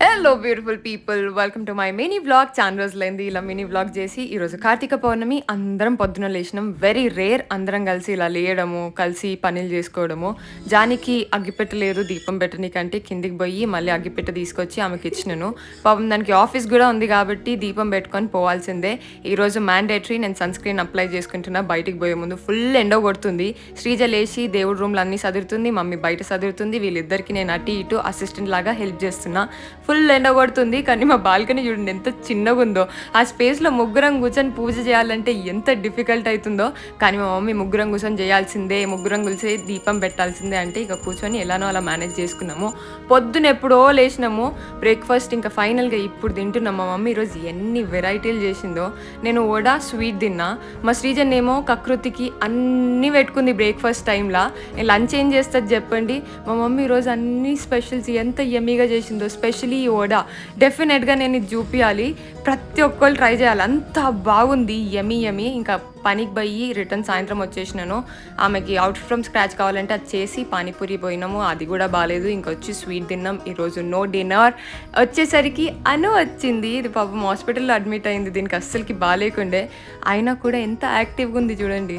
Hello beautiful people, welcome to my mini vlog. చాలా రోజులైంది ఇలా మినీ వ్లాగ్ చేసి. ఈరోజు కార్తీక పౌర్ణమి, అందరం పొద్దున లేచినాం. వెరీ రేర్ అందరం కలిసి ఇలా లేయడము, కలిసి పనులు చేసుకోవడము. జానికి అగ్గిపెట్ట లేదు దీపం పెట్టనీకంటే కిందికి పోయి మళ్ళీ అగ్గిపెట్ట తీసుకొచ్చి ఆమెకి ఇచ్చినాను. పాపం దానికి ఆఫీస్ కూడా ఉంది కాబట్టి దీపం పెట్టుకొని పోవాల్సిందే. ఈరోజు మ్యాండేటరీ నేను సన్ స్క్రీన్ అప్లై చేసుకుంటున్నా. బయటికి పోయే ముందు ఫుల్ ఎండ కొడుతుంది. శ్రీజ లేచి దేవుడి రూమ్లు అన్నీ సదురుతుంది, మమ్మీ బయట సదురుతుంది. వీళ్ళిద్దరికి నేను అటు ఇటు అసిస్టెంట్ లాగా హెల్ప్ చేస్తున్నా. ఫుల్ ఎండ కొడుతుంది కానీ మా బాల్కనీ చూడండి ఎంత చిన్నగా ఉందో. ఆ స్పేస్లో ముగ్గురం కూర్చొని పూజ చేయాలంటే ఎంత డిఫికల్ట్ అవుతుందో. కానీ మా మమ్మీ ముగ్గురం కూర్చొని చేయాల్సిందే, ముగ్గురం కూర్చొని దీపం పెట్టాల్సిందే అంటే ఇక కూర్చొని ఎలానో అలా మేనేజ్ చేసుకున్నాము. పొద్దున ఎప్పుడో లేచినాము. బ్రేక్ఫాస్ట్ ఇంకా ఫైనల్గా ఇప్పుడు తింటున్నాం. మా మమ్మీ ఈరోజు ఎన్ని వెరైటీలు చేసిందో. నేను వడ స్వీట్ తిన్నా. మా శ్రీజన్ ఏమో కకృతికి అన్నీ పెట్టుకుంది బ్రేక్ఫాస్ట్ టైంలో. లంచ్ ఏం చేస్తుంది చెప్పండి. మా మమ్మీ ఈరోజు అన్ని స్పెషల్స్ ఎంత యమ్మీగా చేసిందో. స్పెషలీ ఈ వడ డెఫినెట్గా నేను ఇది చూపించాలి, ప్రతి ఒక్కళ్ళు ట్రై చేయాలి, అంత బాగుంది. Yummy yummy. ఇంకా పనికి పోయి రిటర్న్ సాయంత్రం వచ్చేసినాను. ఆమెకి అవుట్ ఫ్రమ్ స్క్రాచ్ కావాలంటే అది చేసి పానీపూరి పోయినాము, అది కూడా బాగాలేదు. ఇంకొచ్చి స్వీట్ తిన్నాం. ఈరోజు నో డిన్నర్. వచ్చేసరికి అను వచ్చింది. ఇది పాపం హాస్పిటల్లో అడ్మిట్ అయింది. దీనికి అస్సలకి బాగాలేకుండే, అయినా కూడా ఎంత యాక్టివ్గా ఉంది చూడండి.